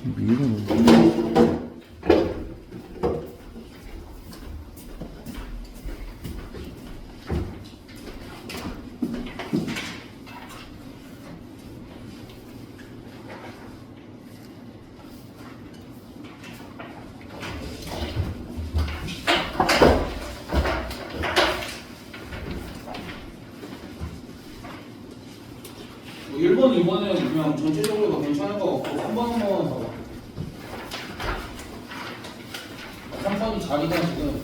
밀어놓는 1번, 2번은 그냥 전체적으로 다 괜찮은 거 같고 3번은 봐봐. 3번이 자리가 지금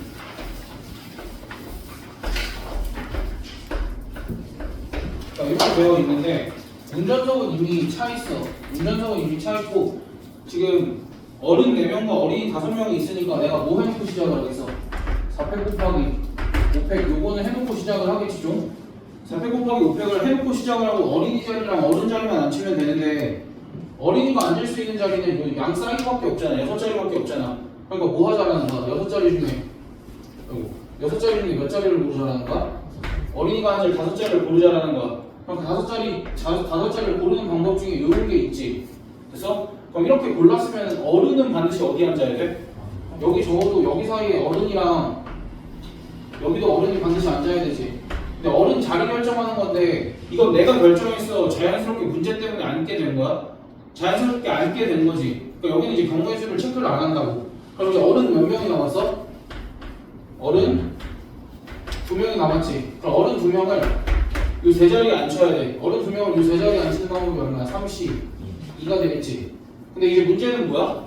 이렇게 되어 있는데 운전석은 이미 차 있어. 운전석은 이미 차 있고 지금 어른 4명과 어린이 5명이 있으니까 내가 뭐 해놓고 시작을 하겠어? 4팩 곱하기 5팩 요거는 해놓고 시작을 하겠지 좀? 4팩 곱하기 5팩을 해놓고 시작을 하고 어린이 자리랑 어른 자리만 앉히면 되는데 어린이가 앉을 수 있는 자리는 양 사이즈밖에 없잖아. 6자리밖에 없잖아. 그러니까 뭐 하자라는 거야? 6자리 중에 6자리 중에 몇 자리를 고르자라는 거야? 어린이가 앉을 5자리를 고르자라는 거야. 그럼 5자리를 고르는 방법 중에 이런 게 있지. 그래서 그럼 이렇게 골랐으면 어른은 반드시 어디 앉아야 돼? 여기 적어도 여기 사이에 어른이랑 여기도 어른이 반드시 앉아야 되지. 근데 어른 자리 결정하는 건데 이건 내가 결정했어. 자연스럽게 문제 때문에 앉게 된 거야? 자연스럽게 앉게 된 거지. 그러니까 여기는 이제 경우의 수를 체크를 안 한다고. 그럼 이제 어른 몇 명이 남았어? 어른 2명이 남았지. 그럼 어른 2명을 이 세 자리에 앉혀야 돼. 어른 2명을 이 세 자리에 앉히는 방법이 얼마야? 32가 되겠지. 근데 이제 문제는 뭐야?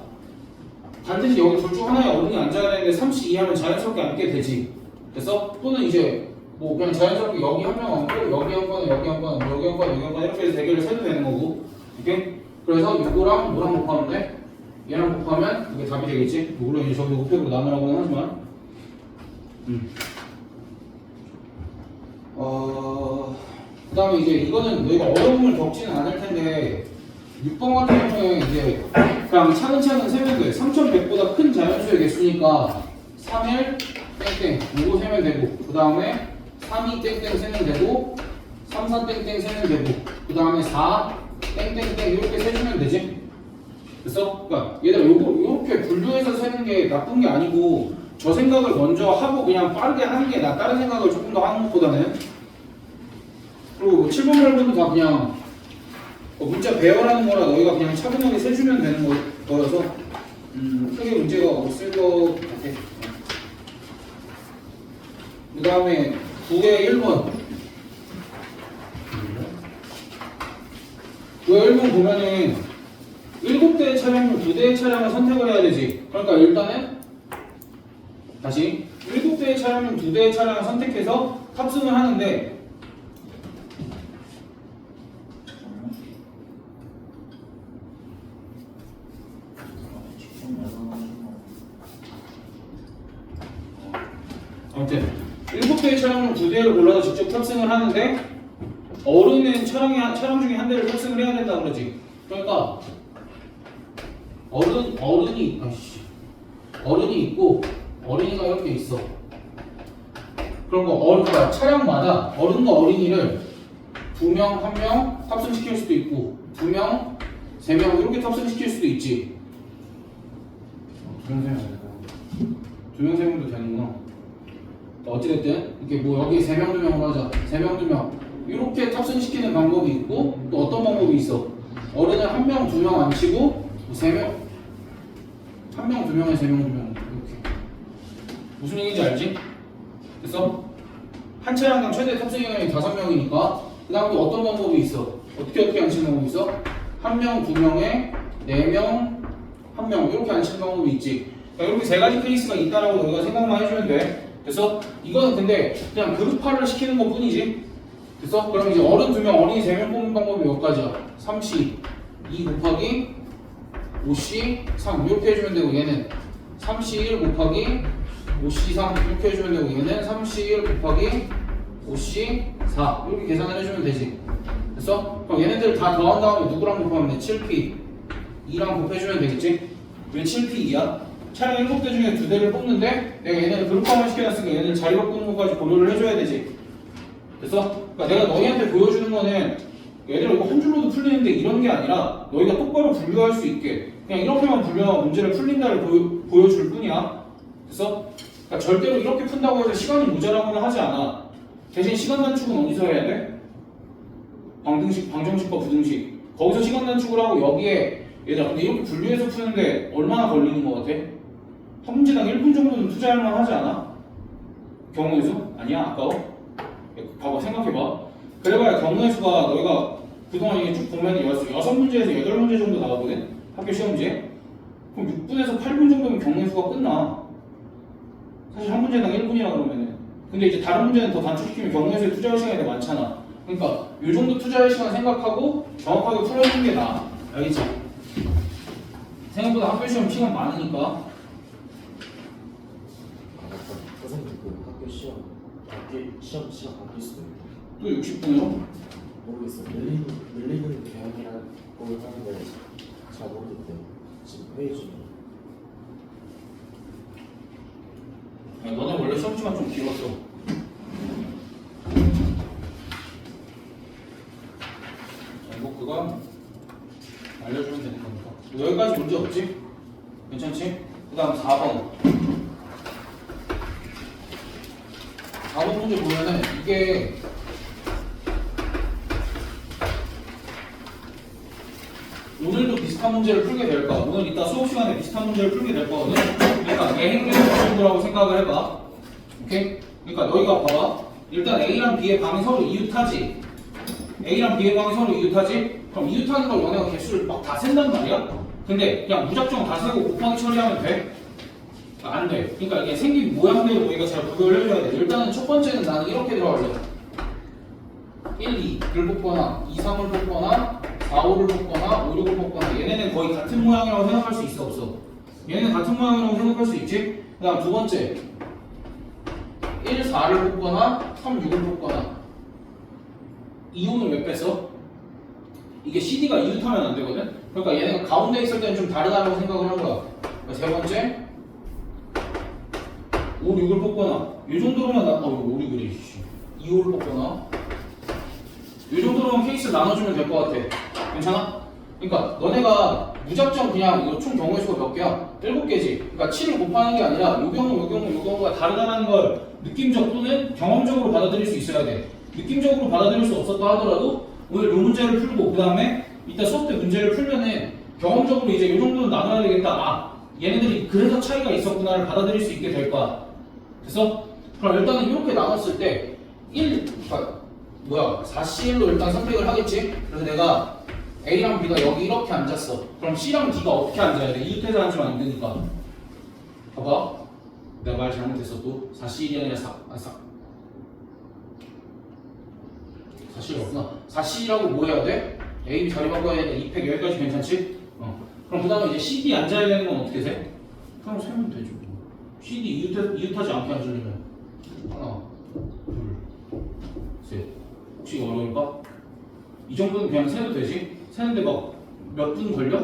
반드시 여기 둘 중 하나에 어른이 앉아야 되는데 32 하면 자연스럽게 앉게 되지. 그래서 또는 이제 뭐 그냥 자연스럽게 여기 한 명 앉고 여기 한 번, 여기 한 번, 여기 한 번, 여기 한 번 이렇게 해서 대결을 세도 되는 거고. 오케이? 그래서 이거랑 뭐랑 곱하면 돼? 얘랑 곱하면 이게 답이 되겠지? 물론 이제 저기 5팩으로 나누라고는 하지만 그 다음에 이제 이거는 너희가 어려움을 겪지는 않을 텐데 6번 같은 경우에 이제 그냥 차근차근 세면 돼. 3100보다 큰 자연수의 개수니까 3일 땡땡 요거 세면 되고 그 다음에 3이 땡땡 세면 되고 3, 4 땡땡 세면 되고 그 다음에 4 땡땡땡 이렇게 세주면 되지. 그래서 그러니까 얘들아 요거 이렇게 분류해서 세는 게 나쁜 게 아니고 저 생각을 먼저 하고 그냥 빠르게 하는 게 나 다른 생각을 조금 더 하는 것보다는. 그리고 7번, 8번도 다 그냥 문자 배열하는 거라 너희가 그냥 차분하게 세주면 되는 거여서 크게 문제가 없을 것 같아. 그 다음에 9의 1번 9의 1번 보면은 7대의 차량 중 2대의 차량을 선택을 해야 되지. 그러니까 일단은 다시 7대의 차량 중 2대의 차량을 선택해서 탑승을 하는데 아무튼 7대의 차량 중 2대를 골라서 직접 탑승을 하는데 어른은 차량 중에 한 대를 탑승을 해야 된다 그러지. 그러니까 어른이 있고 어린이가 이렇게 있어. 그런 거 그러니까 차량마다 어른과 어린이를 2명, 1명 탑승시킬 수도 있고 2명, 3명 이렇게 탑승시킬 수도 있지. 2명, 3명 2명, 3명도 되는구나. 어찌됐든 이렇게 뭐 여기 3명, 2명으로 하자. 3명, 2명 이렇게 탑승시키는 방법이 있고 또 어떤 방법이 있어? 어른을 1명, 2명 앉히고 3명 1명, 2명에 3명, 2명 이렇게. 무슨 얘기인지 알지? 그래서 한 차량당 최대 탑승 인원이 5명이니까 그 다음 또 어떤 방법이 있어? 어떻게 앉히는 방법이 있어? 1명, 2명에 4명, 1명 이렇게 앉히는 방법이 있지. 그러니까 이렇게 세 가지 케이스가 있다라고 너희가 생각만 해주면 돼. 그래서 이거는 근데 그냥 그룹화를 시키는 것 뿐이지. 그래서 그럼 이제 어른 2명, 어린이 3명 뽑는 방법이 몇 가지야? 3C 2 곱하기 5C 3 이렇게 해주면 되고 얘는 3C 1 곱하기 5C 3 이렇게 해주면 되고 얘는 3C 1 곱하기 5C 4 이렇게 계산을 해주면 되지. 그래서 그럼 얘네들 다 더한 다음에 누구랑 곱하면 돼? 7P 2랑 곱해주면 되겠지? 왜 7P 2야? 차량 7대 중에 2대를 뽑는데 내가 얘네를 그룹화만 시켜놨으니까 얘네를 자리 바꾸는 것까지 고려를 해줘야 되지. 그래서 그러니까 내가 너희한테 보여주는 거는 얘들아 이거 한 줄로도 풀리는데 이런 게 아니라 너희가 똑바로 분류할 수 있게 그냥 이렇게만 분류하면 문제를 풀린다를 보여줄 뿐이야. 그래서 그러니까 절대로 이렇게 푼다고 해서 시간이 모자라거나 하지 않아. 대신 시간 단축은 어디서 해야 돼? 방등식, 방정식과 부등식. 거기서 시간 단축을 하고 여기에 얘들아 근데 이렇게 분류해서 푸는데 얼마나 걸리는 것 같아? 한 문제당 1분 정도는 투자할 만하지 않아? 경우의 수? 아니야? 아까워? 봐봐 생각해봐. 그래봐야 경우의 수가 너희가 그동안 이게 쭉 보면 6문제에서 8문제 정도 나오거든? 학교 시험지에? 그럼 6분에서 8분 정도면 경우의 수가 끝나. 사실 한 문제당 1분이라 그러면은. 근데 이제 다른 문제는 더 단축시키면 경우의 수에 투자할 시간이 더 많잖아. 그러니까 이 정도 투자할 시간 생각하고 정확하게 풀어주는 게 나아. 알겠지? 생각보다 학교 시험 시간 많으니까. 선생님 그 학교 시험 시간 바뀔 수도 있고 또 60분으로? 모르겠어요. 밀리는 계약이라고 하는데 잘 모르겠대요. 지금 회의 중이에요. 야, 너네 원래 시험 시간 좀 길었어. 자, 이거 그거 알려주면 되는 거니까. 여기까지 문제 없지? 괜찮지? 그 다음 4번. 4번 문제 보면은 이게 오늘도 비슷한 문제를 풀게 될까? 오늘 이따 수업 시간에 비슷한 문제를 풀게 될 거거든? 그러니까 예행된 정도라고 생각을 해봐. 오케이? 그러니까 너희가 봐봐. 일단 A랑 B의 방이 서로 이웃하지? A랑 B의 방이 서로 이웃하지? 그럼 이웃하는 걸 너네가 개수를 막 다 센단 말이야? 근데 그냥 무작정 다 세고 곱하기 처리하면 돼? 안 돼. 그러니까 이게 생긴 모양대로 너희가 잘 구별을 해줘야 돼. 일단은 첫 번째는 나는 이렇게 들어갈래. 1, 2를 뽑거나 2, 3을 뽑거나 4, 5를 뽑거나 5, 6을 뽑거나 얘네는 거의 같은 모양이라고 생각할 수 있어 없어? 얘네는 같은 모양이라고 생각할 수 있지? 그 다음 두 번째 1, 4를 뽑거나 3, 6을 뽑거나 2, 5는 왜 뺐어? 이게 CD가 이웃하면 안 되거든? 그러니까 얘네가 가운데 있을 때는 좀 다르다고 생각을 한 거야. 세 번째 5, 6을 뽑거나 이 정도로만 5, 6을 2, 5를 뽑거나 이 정도로만 케이스를 나눠주면 될 것 같아. 괜찮아? 그러니까 너네가 무작정 그냥 이거 총 경우의 수가 몇 개야? 7개지. 그러니까 7을 곱하는 게 아니라 요 경우가 다르다는 걸 느낌적 또는 경험적으로 받아들일 수 있어야 돼. 느낌적으로 받아들일 수 없었다 하더라도 오늘 요 문제를 풀고 그 다음에 이따 수업 때 문제를 풀면은 경험적으로 이제 요 정도는 나눠야 되겠다. 아, 얘네들이 그래서 차이가 있었구나를 받아들일 수 있게 될 거야. 그래서 그럼 일단은 이렇게 나눴을 때 4C1로 일단 선택을 하겠지? 그래서 내가 A랑 B가 여기 이렇게 앉았어. 그럼 C랑 D가 어떻게 앉아야 돼? 이웃해서 앉으면 안 되니까. 봐봐. 내가 말 잘못했어 또. 4C1이 아니라 4C1 없구나. 4C1하고 뭐 해야 돼? A, B 자리 바꿔야 돼. 2팩 여기까지 괜찮지? 그럼 그 다음에 이제 CD 앉아야 되는 건 어떻게 돼? 그냥 세면 되죠. CD 이웃하지 않게 앉으려면 하나, 둘, 셋. 혹시 어려울까? 이 정도는 그냥 세도 되지? 세는데 막 몇 분 걸려?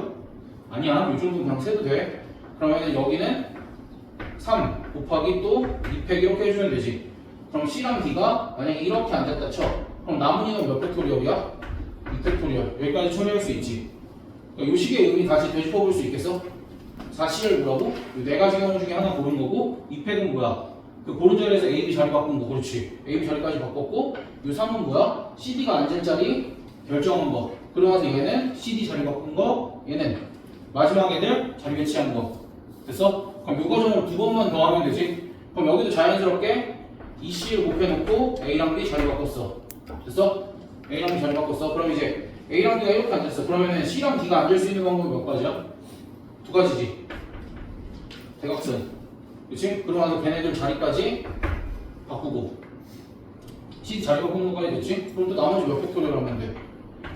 아니야. 이 정도는 그냥 세도 돼. 그러면 여기는 3 곱하기 또 2팩 이렇게 해주면 되지. 그럼 C랑 D가 만약에 이렇게 앉았다 쳐. 그럼 남은 이는 몇 팩토리얼이야? 2팩토리얼. 여기까지 처리할 수 있지. 그러니까 이 식의 의미 다시 되짚어볼 수 있겠어? 4C를 뭐라고? 이 네 가지 경우 중에 하나 고른 거고 이 팩은 뭐야? 그 고른 자리에서 A, B 자리 바꾼 거. 그렇지. A, B 자리까지 바꿨고 이 3은 뭐야? CD가 앉을 자리 결정한 거. 그러면서 얘는 CD 자리 바꾼 거, 얘는 마지막 애들 자리 배치한 거. 됐어? 그럼 요 과정으로 두 번만 더 하면 되지. 그럼 여기도 자연스럽게 EC를 곱해놓고 A랑 B 자리 바꿨어. 됐어? A랑 B 자리 바꿨어. 그럼 이제 A랑 B가 이렇게 앉았어. 그러면은 C랑 D가 앉을 수 있는 방법이 몇 가지야? 두 가지지. 대각선. 그치? 그러면서 걔네들 자리까지 바꾸고 C 자리 바꾸는 것까지 됐지? 그럼 또 나머지 몇 팩토리얼 하면 돼?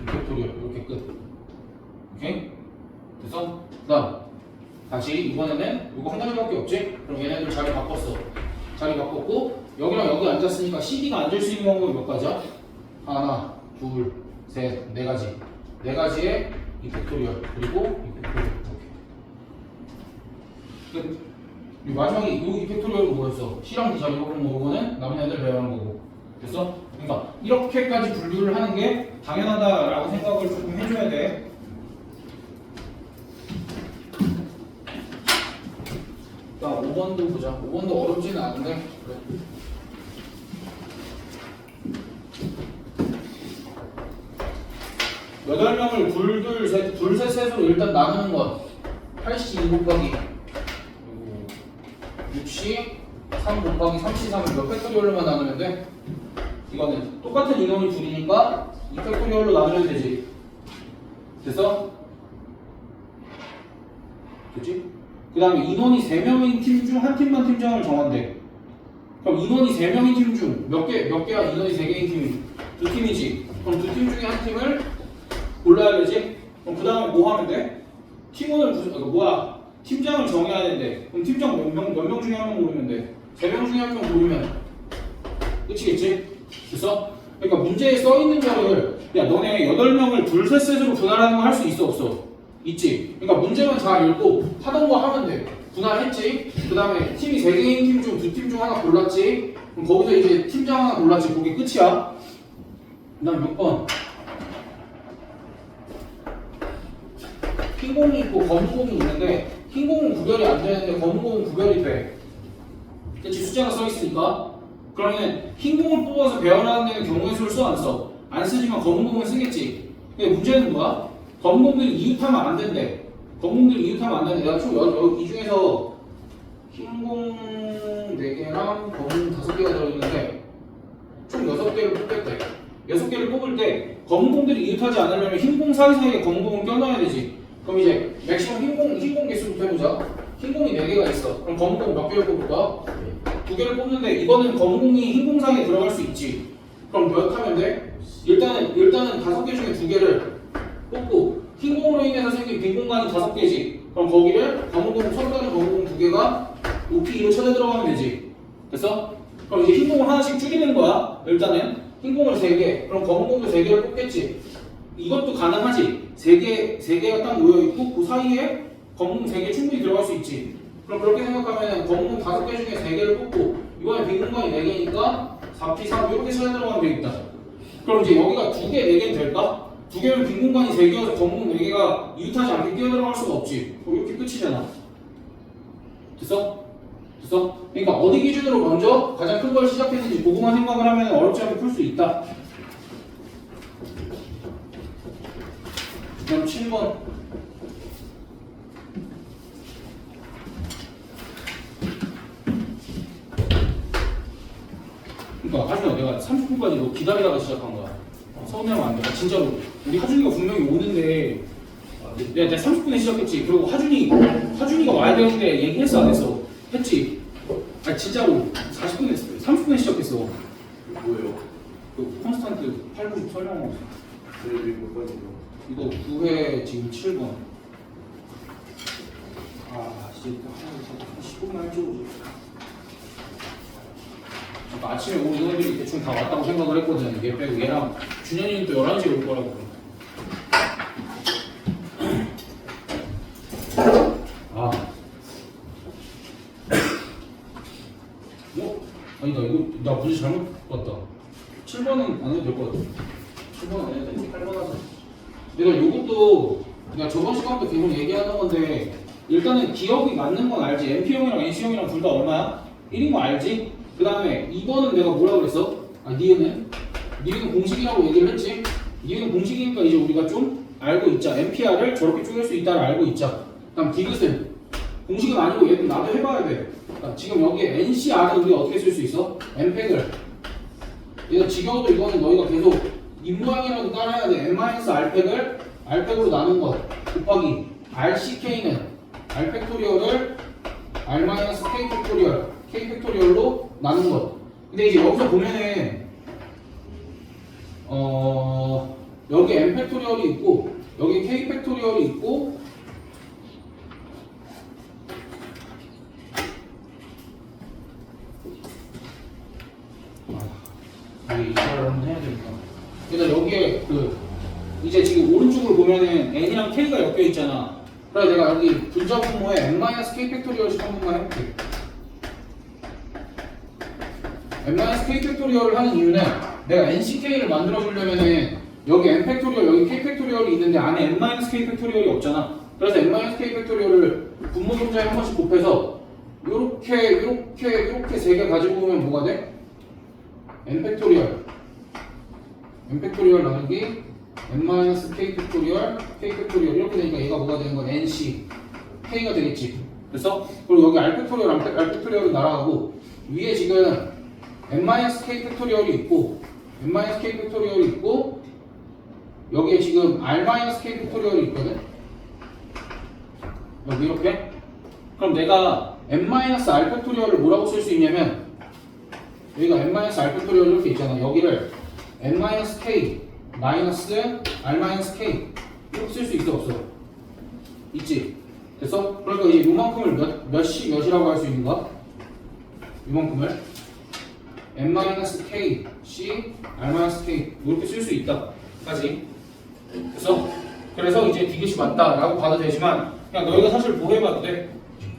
2팩토리얼. 이렇게 끝. 오케이? 됐어? 그 다음 다시 이번에는 이거 한 가지밖에 없지? 그럼 얘네들 자리 바꿨어. 자리 바꿨고 여기랑 여기 앉았으니까 CD가 앉을 수 있는 방법이 몇 가지야? 하나, 둘, 셋, 네 가지. 네 가지에 2팩토리얼 그리고 2팩토리얼. 이렇게 끝. 마지막에 이 2팩토리얼은 뭐였어? C랑 D 자리 바꾸는 거고는 남은 애들 배열한 거고. 됐어? 그러니까 이렇게까지 분류를 하는 게 당연하다라고 생각을 조금 해줘야 돼. 자, 5번도 보자. 5번도 어렵지는 않은데. 그래. 여덟 명을 둘, 셋, 셋으로 일단 나누는 건 8시 2 곱하기 6시 3 곱하기 3시3을 몇 팩토리얼로만 나누면 돼? 이거는 똑같은 인원이 둘이니까 2 팩토리얼로 나누면 되지. 됐어? 됐지? 그 다음에 인원이 3명인 팀 중 한 팀만 팀장을 정한대. 그럼 인원이 3명인 팀 중 몇 개야? 인원이 3개인 팀이? 2팀이지. 그럼 2팀 중에 한 팀을 골라야 되지? 그럼 그 다음에 뭐 하면 돼? 팀장을 정해야 되는데 그럼 팀장 몇 명 중에 한 명 고르면 돼? 3명 중에 한 명 고르면 끝이겠지? 됐어? 그러니까 문제에 써있는 거를 야 너네 8명을 둘, 셋, 셋으로 분할하는 거 할 수 있어 없어? 있지? 그러니까 문제만 잘 읽고 하던 거 하면 돼. 분할했지? 그 다음에 팀이 3개인 팀 중 2팀 중 하나 골랐지? 그럼 거기서 이제 팀장 하나 골랐지? 그게 끝이야. 그 다음 6번 흰 공이 있고 검은 공이 있는데 흰 공은 구별이 안 되는데 검은 공은 구별이 돼. 그치? 숫자가 써 있으니까. 그러면 흰 공을 뽑아서 배열하는 데는 경우의 수를 써 안 써? 안 쓰지만 검은 공은 쓰겠지. 근데 문제는 뭐야? 검은 공들이 이웃하면 안 된대. 검은 공들이 이웃하면 안 되는데 내가 총 이 중에서 흰 공 4개랑 검은 5개가 들어있는데 총 6개를 뽑겠대. 6개를 뽑을 때 검은 공들이 이웃하지 않으려면 흰 공 사이사이에 검은 공을 껴넣어야 되지. 그럼 이제 맥시멈 흰공 개수부터 해보자. 흰 공이 4개가 있어. 그럼 검은 공 몇 개를 뽑을까? 2개를 뽑는데 이거는 검은 공이 흰 공 사이에 들어갈 수 있지. 그럼 몇 하면 돼? 일단은 5개 중에 2개를 뽑고 흰 공으로 인해서 생긴 빈 공간이 5개지. 그럼 거기를 검은 공 서로 다른 검은 공 2개가 OP2로 쳐져 들어가면 되지. 됐어? 그럼 이제 흰 공을 하나씩 줄이는 거야. 일단은 흰 공을 3개. 그럼 검은 공도 3개를 뽑겠지. 이것도 가능하지. 3개가 딱 모여있고 그 사이에 검은 공 3개 충분히 들어갈 수 있지. 그럼 그렇게 생각하면 검은 공 5개 중에 3개를 뽑고 이번에 빈 공간이 4개니까 4P3 이렇게 쳐져 들어가면 되겠다. 그럼 이제 여기가 2개, 4개는 될까? 2개면 빈 공간이 3개여서 검은 공 4개가 이웃하지 않게 끼어 들어갈 수가 없지. 이렇게 끝이잖아. 됐어? 됐어? 그러니까 어디 기준으로 먼저 가장 큰 걸 시작했는지 그거만 생각을 하면 어렵지 않게 풀 수 있다. 그럼 7번 그러니까 하준아 내가 30분까지 너 기다리다가 시작한 거야. 서운하면 안 돼. 진짜로 우리 하준이가 분명히 오는데 내가 30분에 시작했지. 그리고 하준이가 와야 되는데 얘기했어 안 했어? 했지. 아니 진짜로 40분에 했어. 30분에 시작했어. 뭐예요? 그 콘스탄트 8분 설명하고 있어. 몇 번이요? 이거 9회 지금 7번. 이제 한 15분만 해주고. 아침에 오늘 이놈들이 대충 다 왔다고 생각을 했거든. 얘 빼고 얘랑 준현이는 또 11시에 올 거라고. 아니다 이거 나 문제 잘못 봤다. 7번은 안 해도 될 것 같아. 7번은 안 해도 돼. 8번 하자. 내가 요것도 내가 저번 시간부터 계속 얘기하는 건데 일단은 기억이 맞는 건 알지. MP형이랑 NC형이랑 둘 다 얼마야? 1인 거 알지? 그 다음에 2번은 내가 뭐라 그랬어? 니은은 공식이라고 얘기를 했지? 니은은 공식이니까 이제 우리가 좀 알고 있자. MPR을 저렇게 쪼갤 수 있다를 알고 있자. 그 다음 디귿은 공식은 아니고 얘는 나도 해봐야 돼. 그러니까 지금 여기에 NCR은 우리가 어떻게 쓸 수 있어? M팩을 얘가 지겨워도 이거는 너희가 계속 입모양이라도 따라야 돼. M-R팩을 R팩으로 나눈 것 곱하기 RCK는 R팩토리얼을 R-K K팩토리얼로 나눈 것. 근데 이제 여기서 보면은 여기 M팩토리얼이 있고 여기 K팩토리얼이 있고 이거를 한번 해야 되니까. 그러니까 여기에 이제 지금 오른쪽으로 보면은 n이랑 k가 엮여 있잖아. 그래서 내가 여기 분자 분모에 n-k 팩토리얼씩 한 번만 해볼게. n-k 팩토리얼을 하는 이유는 내가 NCK를 만들어주려면은 여기 n 팩토리얼 여기 k 팩토리얼이 있는데 안에 n-k 팩토리얼이 없잖아. 그래서 n-k 팩토리얼을 분모 분자에 한 번씩 곱해서 요렇게 세 개 가지고 오면 뭐가 돼? n 팩토리얼 나누기 n-k 팩토리얼 k 팩토리얼 이렇게 되니까 얘가 뭐가 되는 거야? nc k가 되겠지. 그래서 그리고 여기 r 팩토리얼 r 팩토리얼은 날아가고 위에 지금 n-k 팩토리얼이 있고 n-k 팩토리얼이 있고 여기에 지금 r-k 팩토리얼이 있거든. 여기 이렇게. 그럼 내가 n-r 팩토리얼을 뭐라고 쓸 수 있냐면 여기가 n-r 팩토리얼 이렇게 있잖아. 여기를 n-k 마이너스 r-k 이렇게 쓸 수 있어 없어? 있지. 됐어? 그러니까 이제 요만큼을 몇이라고 할 수 있는 거야? 요만큼을 n-k c r-k 이렇게 쓸 수 있다 까지. 그래서 이제 디귿이 맞다라고 봐도 되지만 그냥 너희가 사실 뭐 해봐도 돼.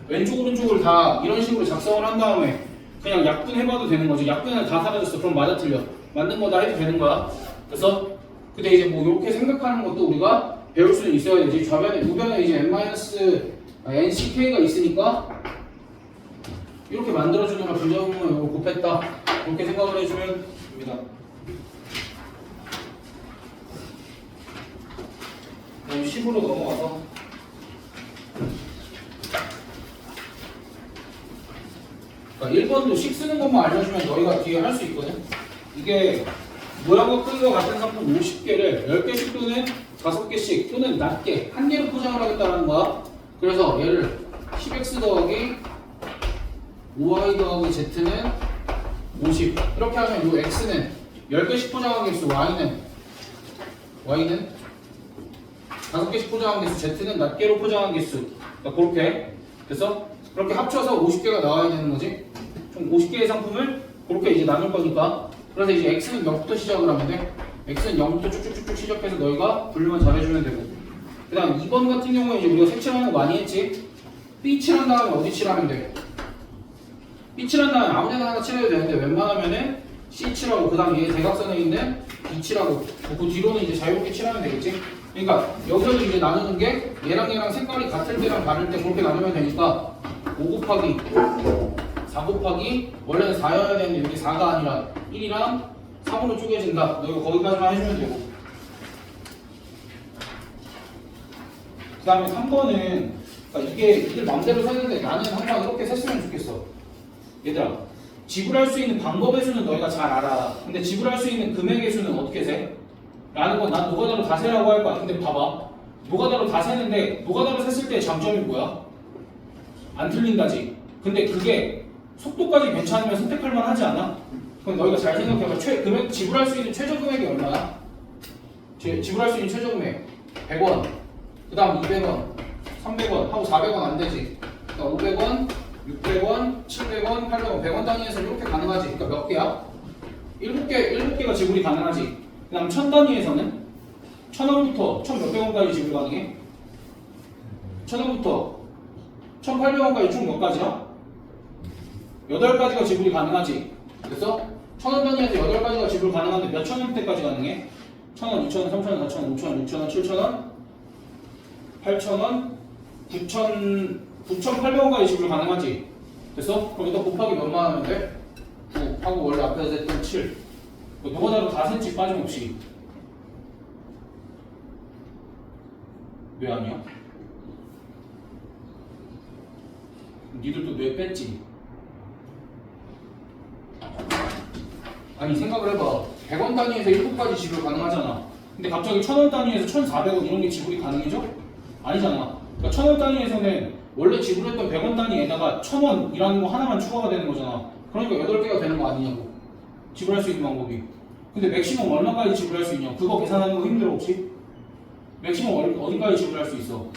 왼쪽 오른쪽을 다 이런 식으로 작성을 한 다음에 그냥 약분해봐도 되는 거지. 약분은 다 사라졌어. 그럼 맞아 틀려. 맞는 거다 해도 되는 거야. 그래서 근데 이제 뭐 이렇게 생각하는 것도 우리가 배울 수는 있어야 되지. 좌변에 우변에 이제 n-nk가 있으니까 이렇게 만들어주느라 분자분모를 이거 곱했다. 그렇게 생각을 해주면 됩니다. 그럼 10으로 넘어가서 그러니까 1번도 식 쓰는 것만 알려주면 너희가 뒤에 할 수 있거든. 이게 모양과 크기가 같은 상품 50개를 10개씩 또는 5개씩 또는 낮게 한 개로 포장을 하겠다는 거야. 그래서 얘를 10x 더하기 5y 더하기 z는 50 이렇게 하면 이 x는 10개씩 포장한 개수 y는 5개씩 포장한 개수 z는 낱개로 포장한 개수. 그러니까 그렇게 그래서 그렇게 합쳐서 50개가 나와야 되는 거지. 총 50개의 상품을 그렇게 이제 나눌 거니까. 그래서 이제 x는 0부터 시작을 하면 돼. x는 0부터 쭉쭉쭉쭉 시작해서 너희가 분류만 잘해주면 되고. 그 다음 2번 같은 경우에 이제 우리가 색칠하는 거 많이 했지. B 칠한 다음에 어디 칠하면 돼? B 칠한 다음에 아무 데나 하나 칠해도 되는데 웬만하면은 C 칠하고 그 다음 얘 대각선에 있는 B 칠하고 그 뒤로는 이제 자유롭게 칠하면 되겠지. 그러니까 여기서도 이제 나누는 게 얘랑 색깔이 같을 때랑 다를 때 그렇게 나누면 되니까 5 곱하기 4 곱하기 원래는 4여야 되는데 여기 4가 아니라 1이랑 3으로 쪼개진다. 너희가 거기까지만 해주면 되고. 그 다음에 3번은 그러니까 이게 맘대로 세는데 나는 항상 이렇게 셌으면 좋겠어. 얘들아 지불할 수 있는 방법의 수는 너희가 잘 알아. 근데 지불할 수 있는 금액의 수는 어떻게 세? 라는 건 난 노가다로 다 세라고 할 거야. 근데 봐봐. 노가다로 다 세는데 노가다로 셌을 때 장점이 뭐야? 안 틀린다지. 근데 그게 속도까지 괜찮으면 선택할 만 하지 않아? 그럼 너희가 잘 생각해봐. 금액 지불할 수 있는 최저 금액이 얼마야? 지불할 수 있는 최저 금액 100원. 그 다음 200원, 300원 하고 400원 안 되지. 그러니까 500원, 600원, 700원, 800원, 100원 단위에서 이렇게 가능하지. 그러니까 몇 개야? 7개가 지불이 가능하지. 그 다음 1000 단위에서는 1000원부터 1600원까지 지불 가능해. 1000원부터 1800원까지 총 몇 가지야? 8가지가 지불이 가능하지. 그래서 1000원 단위에서 8가지가 지불 가능한데 몇 천 원대까지 가능해? 1000원, 2000원, 3000원, 4000원, 5000원, 6000원, 7000원, 8000원, 9800원까지 지불 가능하지. 됐어? 그럼 일단 곱하기 몇만 하면 돼? 9 하고 원래 앞에서 했던 7. 노가다로 다 샜지 빠짐없이. 왜 아니야? 니들도 뇌 뺐지? 아니 생각을 해봐. 100원 단위에서 7가지 지불 가능하잖아. 근데 갑자기 1000원 단위에서 1400원 이런 게 지불이 가능해져? 아니잖아. 그러니까 1000원 단위에서는 원래 지불했던 100원 단위에다가 1000원이라는 거 하나만 추가가 되는 거잖아. 그러니까 8개가 되는 거 아니냐고. 지불할 수 있는 방법이. 근데 맥시멈 얼마까지 지불할 수 있냐? 그거 계산하는 거 힘들어 혹시? 맥시멈 어디까지 지불할 수 있어?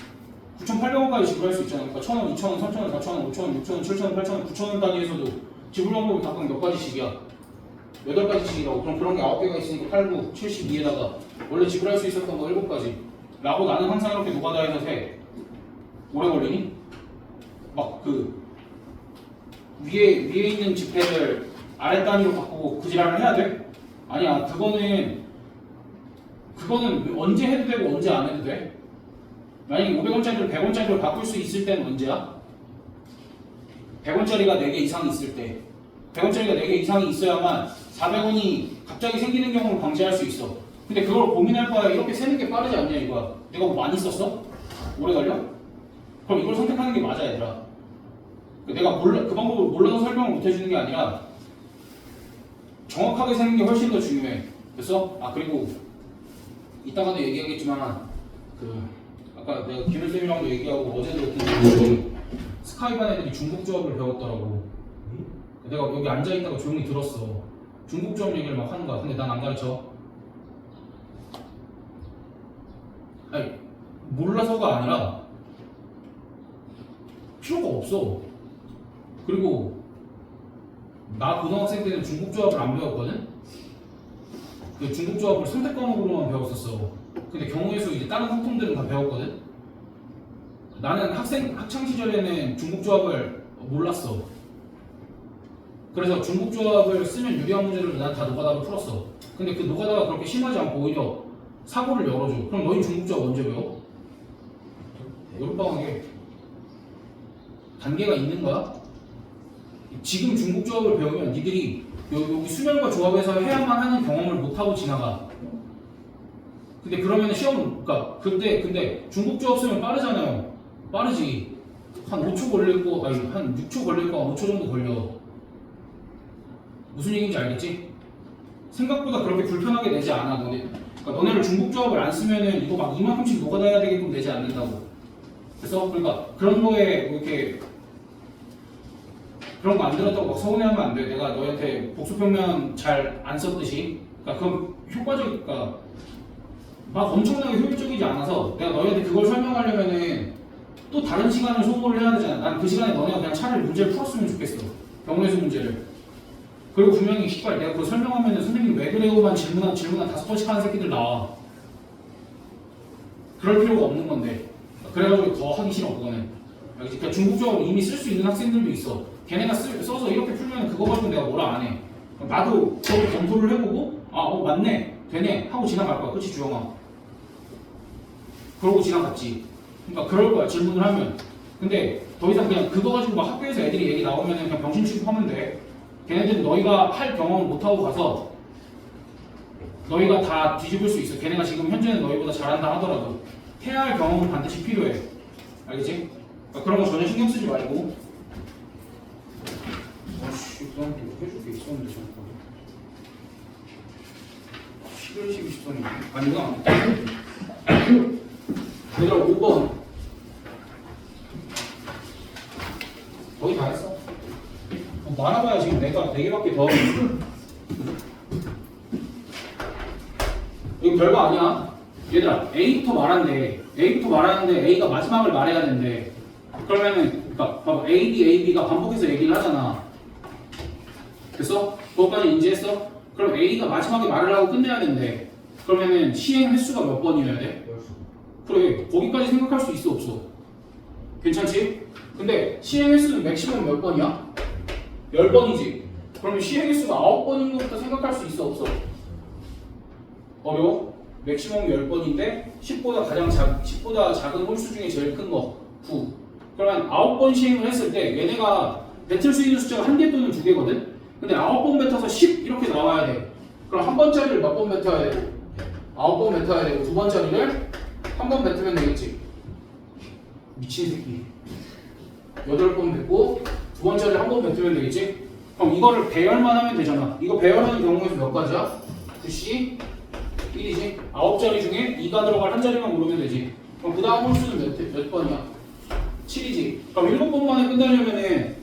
9,800원까지 지불할 수 있잖아. 그러니까 1,000원, 2,000원, 3,000원, 4,000원, 5,000원, 6,000원, 7,000원, 8,000원, 9,000원 단위에서도 지불 방법이 각각 몇 가지씩이야? 8가지씩이라고. 그럼 그런 게 9개가 있으니까 8, 9, 72에다가 원래 지불할 수 있었던 거 7가지 라고 나는 항상 이렇게 노가다해서 세. 오래 걸리니? 막 그 위에 있는 지폐를 아래 단위로 바꾸고 그 지랄을 해야 돼? 아니야, 그거는 언제 해도 되고 언제 안 해도 돼? 만약에 500원짜리를 100원짜리로 바꿀 수 있을 때는 언제야? 100원짜리가 4개 이상이 있을 때. 100원짜리가 4개 이상이 있어야만 400원이 갑자기 생기는 경우를 방지할 수 있어. 근데 그걸 고민할 바에 이렇게 세는 게 빠르지 않냐 이거야. 내가 뭐 많이 썼어? 오래 걸려? 그럼 이걸 선택하는 게 맞아 얘들아. 내가 그 방법을 몰라서 설명을 못 해주는 게 아니라 정확하게 세는 게 훨씬 더 중요해. 됐어? 아 그리고 이따가도 얘기하겠지만 아까 내가 김일쌤이랑도 얘기하고 어제도 그 스카이반 애들이 중국 조합을 배웠더라고. 내가 여기 앉아있다가 조용히 들었어. 중국 조합 얘기를 막 하는 거야. 근데 난 안 가르쳐. 아니 몰라서가 아니라 필요가 없어. 그리고 나 고등학생 때는 중국 조합을 안 배웠거든? 그 중국 조합을 선택 과목으로만 배웠었어. 근데 경우에서 이제 다른 학통들은 다 배웠거든? 나는 학창 시절에는 중국 조합을 몰랐어. 그래서 중국 조합을 쓰면 유리한 문제를 난 다 노가다로 풀었어. 근데 그 노가다가 그렇게 심하지 않고 오히려 사고를 열어줘. 그럼 너희 중국 조합 언제 배워? 여름방학에 단계가 있는 거야? 지금 중국 조합을 배우면 니들이 여기 수면과 조합에서 해야만 하는 경험을 못하고 지나가. 근데 그러면 그러니까 근데 중국 조합 쓰면 빠르잖아요. 빠르지. 한 5초 걸릴 거, 아니 한 6초 걸릴 거 5초 정도 걸려. 무슨 얘기인지 알겠지? 생각보다 그렇게 불편하게 내지 않아. 그러니까 너네를 중국 조합을 안 쓰면은 이거 막 이만큼씩 녹아다야 되게끔 내지 않는다고. 그래서 그러니까 그런 거에 뭐 이렇게 그런 거 안 들었다고 막 서운해하면 안 돼. 내가 너한테 복수평면 잘 안 썼듯이. 그러니까 그건 효과적이니까 막 엄청나게 효율적이지 않아서 내가 너희한테 그걸 설명하려면은 또 다른 시간을 소모를 해야 되잖아. 난 그 시간에 너네가 그냥 차라리 문제를 풀었으면 좋겠어. 병원에서 문제를. 그리고 분명히 시발 내가 그거 설명하면은 선생님 왜 그래요만 질문 한 5번씩 하는 새끼들 나와. 그럴 필요가 없는 건데. 그래가지고 더 하기 싫어 그거는. 그러니까 중국 조합을 이미 쓸 수 있는 학생들도 있어. 걔네가 써서 이렇게 풀면 그거 가지고 내가 뭐라 안 해. 나도 그걸 검토를 해보고 맞네 되네 하고 지나갈 거야. 그치 주영아? 그러고 지나갔지. 그러니까 그럴 거야 질문을 하면. 근데 더 이상 그냥 그거 가지고 막 학교에서 애들이 얘기 나오면 그냥 병신 취급하면 돼. 걔네들은 너희가 할 경험을 못하고 가서 너희가 다 뒤집을 수 있어. 걔네가 지금 현재는 너희보다 잘한다 하더라도 해야 할 경험은 반드시 필요해. 알겠지? 그러니까 그런 거 전혀 신경 쓰지 말고. 아씨, 그 다음에 또 해줄 게 있었는데 잠깐만. 11, 12, 13이 아니구나. 얘들아 5번 거의 다 했어. 많아봐야 지금 내가 4개밖에 더. 이거 별거 아니야. 얘들아 A부터 말하는데 A가 마지막을 말해야 되는데 그러면은 그러니까 봐봐 A, B, A, B가 반복해서 얘기를 하잖아. 됐어? 그것까지 인지했어? 그럼 A가 마지막에 말을 하고 끝내야 되는데 그러면은 시행 횟수가 몇 번이어야 돼? 그래 거기까지 생각할 수 있어 없어? 괜찮지? 근데 시행 횟수는 맥시멈 몇 번이야? 10번이지. 그러면 시행 횟수가 9번인 것부터 생각할 수 있어 없어? 어려워? 맥시멈 10번인데 10보다 작은 홀수 중에 제일 큰 거 9. 그러면 9번 시행을 했을 때 얘네가 뱉을 수 있는 숫자가 1개 또는 2개거든? 근데 9번 뱉어서 10 이렇게 나와야 돼. 그럼 한 번짜리를 몇 번 뱉어야 돼? 9번 뱉어야 되고 두 번짜리를 한 번 뱉으면 되겠지. 미친 새끼. 8번 뱉고 두 번짜리를 한 번 뱉으면 되겠지? 그럼 이거를 배열만 하면 되잖아. 이거 배열하는 경우에서 몇 가지야? 9C 1이지. 9자리 중에 2가 들어갈 한 자리만 고르면 되지. 그럼 그 다음 홀수는 몇 번이야? 7이지. 그럼 7번 만에 끝나려면은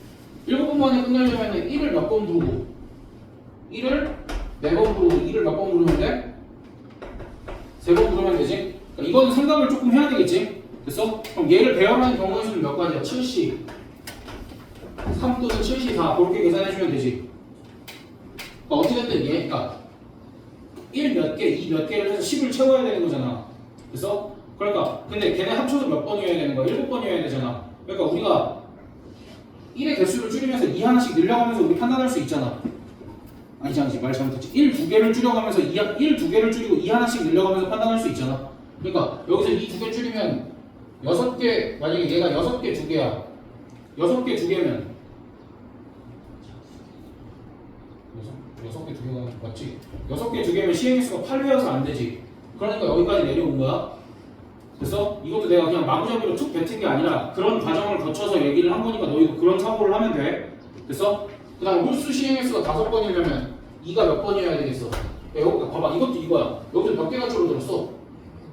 1을 몇 번 부르고 1을 4번 부르고 2를 몇 번 부르면 돼? 3번 부르면 되지. 그러니까 이거는 생각을 조금 해야 되겠지. 됐어? 그럼 얘를 배열하는 경우의 수는 몇 가지야? 7C 3 또는 7C 4 그렇게 계산해주면 되지. 그러니까 어찌됐든 얘 그러니까 1 몇 개, 2 몇 개를 해서 10을 채워야 되는 거잖아. 그래서 그러니까 근데 걔네 합쳐서 몇 번이어야 되는 거야? 7번이어야 되잖아. 그러니까 우리가 1의 개수를 줄이면서 2 하나씩 늘려가면서 우리 판단할 수 있잖아. 아니지 말 잘못했지. 1 두 개를 줄여가면서 1 두 개를 줄이고 2 하나씩 늘려가면서 판단할 수 있잖아. 그러니까 여기서 2 두 개 줄이면 6개, 만약에 얘가 6개 두 개야. 6개 두 개면 6개 두 개가 맞지? 6개 두 개면 시행수가 8회여서 안 되지. 그러니까 여기까지 내려온 거야. 그래서 이것도 내가 그냥 마구잡이로 툭 뱉은 게 아니라 그런 과정을 거쳐서 얘기를 한 거니까 너희도 그런 사고를 하면 돼. 그래서 그 다음에 홀수 시행수가 5번이려면 2가 몇 번이어야 되겠어? 야, 여기 봐봐. 이것도 이거야. 여기서 몇 개가 줄어들었어?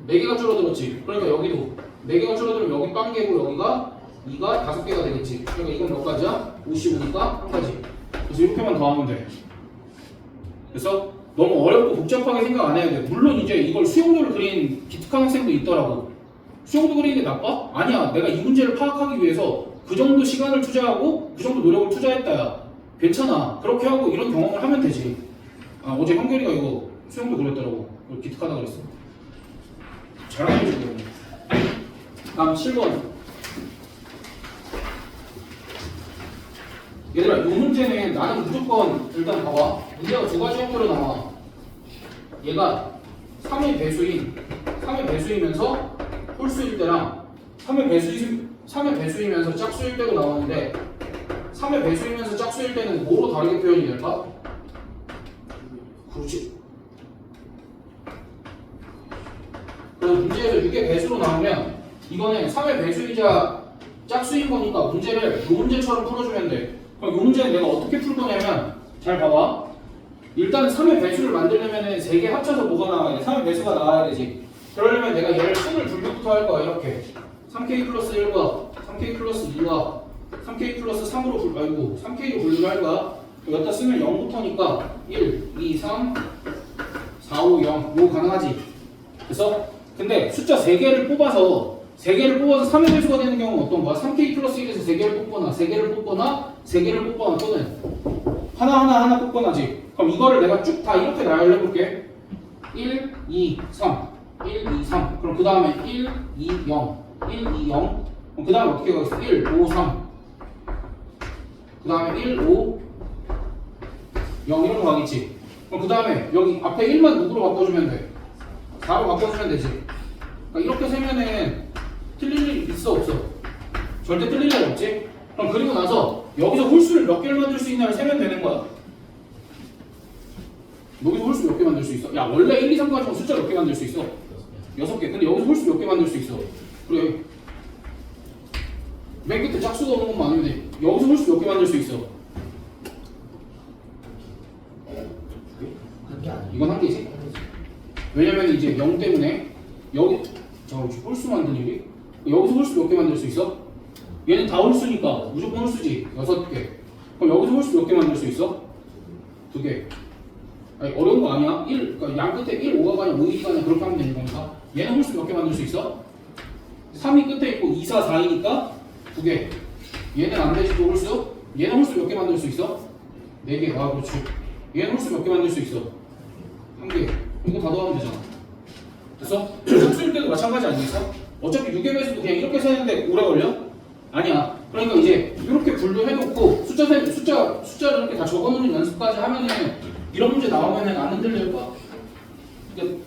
4개가 줄어들었지. 그러니까 여기도 4개가 줄어들면 여기 빵개고 여기가 2가 5개가 되겠지. 그러니까 이건 몇 가지야? 55니까 한 가지. 그래서 이렇게만 더하면 돼. 그래서 너무 어렵고 복잡하게 생각 안 해야 돼. 물론 이제 이걸 수용도를 그린 기특한 학생도 있더라고. 수용도 그리는 게 나빠? 아니야. 내가 이 문제를 파악하기 위해서 그 정도 시간을 투자하고 그 정도 노력을 투자했다야. 괜찮아. 그렇게 하고 이런 경험을 하면 되지. 아, 어제 형결이가 이거 수용도 그렸더라고. 이거 기특하다 그랬어. 잘하는 거지. 다음 7번. 얘들아, 이 문제는 나는 무조건 일단 봐봐. 문제가 두 가지 형태로 나와. 얘가 3의 배수이면서 홀수일 때랑 3의 배수이면서 짝수일 때도 나오는데 3의 배수이면서 짝수일 때는 뭐로 다르게 표현이 될까? 그렇지. 그래서 문제에서 6의 배수로 나오면 이거는 3의 배수이자 짝수인 거니까 문제를 이 문제처럼 풀어주면 돼. 그럼 이 문제는 내가 어떻게 풀 거냐면 잘 봐봐. 일단 3의 배수를 만들려면 3개 합쳐서 뭐가 나와야 돼? 3의 배수가 나와야 되지. 그러려면 내가 얘를 순을 분류부터 할 거야. 이렇게 3k 플러스 1과 3k 플러스 2와 3k 플러스 3으로 3k로 분류를 할 거야. 여기다 쓰면 0부터니까 1, 2, 3, 4, 5, 0 이거 가능하지. 그래서 근데 숫자 3개를 뽑아서 3의 배수가 되는 경우는 어떤 거야? 3k 플러스 1에서 3개를 뽑거나 3개를 뽑거나 또는 하나 뽑거나지. 그럼 이거를 내가 쭉 다 이렇게 나열을 해볼게. 1, 2, 3 1, 2, 3 그럼 그 다음에 1, 2, 0 1, 2, 0 그럼 그 다음에 어떻게 가겠어? 1, 5, 3 그 다음에 1, 5 0 이런 거 가겠지. 그럼 그 다음에 여기 앞에 1만 누구로 바꿔주면 돼? 4로 바꿔주면 되지. 그러니까 이렇게 세면은 틀릴 일 있어 없어? 절대 틀릴 일 없지? 그럼 그리고 나서 여기서 홀수를 몇 개를 만들 수 있냐를 세면 되는 거야. 여기서 홀수 몇 개 만들 수 있어? 야 원래 1, 2, 3 가지고 숫자 몇 개 만들 수 있어? 6개. 근데 여기서 홀수 몇 개 만들 수 있어? 그래. 맨 끝에 짝수가 오는 것만 아니면 돼. 여기서 홀수 몇 개 만들 수 있어? 한개 아니야. 이건 한 개지? 왜냐면 이제 0 때문에 여기 홀수 만드는 게 여기서 홀수 몇 개 만들 수 있어? 얘는 다 홀수니까 무조건 홀수지. 6개. 그럼 여기서 홀수 몇 개 만들 수 있어? 2개. 아니 어려운 거 아니야? 1, 그러니까 양 끝에 1, 5가 아니라 5, 2가 아니라 그렇게 하면 되는 거니까 얘는 홀수 몇 개 만들 수 있어? 3이 끝에 있고 2, 4, 4이니까 2개. 얘는 안 되지 또 홀수? 얘는 홀수 몇 개 만들 수 있어? 4개. 아 그렇지. 얘는 홀수 몇 개 만들 수 있어? 1개. 이거 다 더하면 되잖아. 그래서 짝수일 때도 마찬가지 아니겠어? 어차피 6의 배수도 그냥 이렇게 세는데 오래 걸려? 아니야. 그러니까 이제 이렇게 분류해놓고 숫자를 이렇게 다 적어놓는 연습까지 하면은 이런 문제 나오면은 안 흔들릴 거야. 그러니까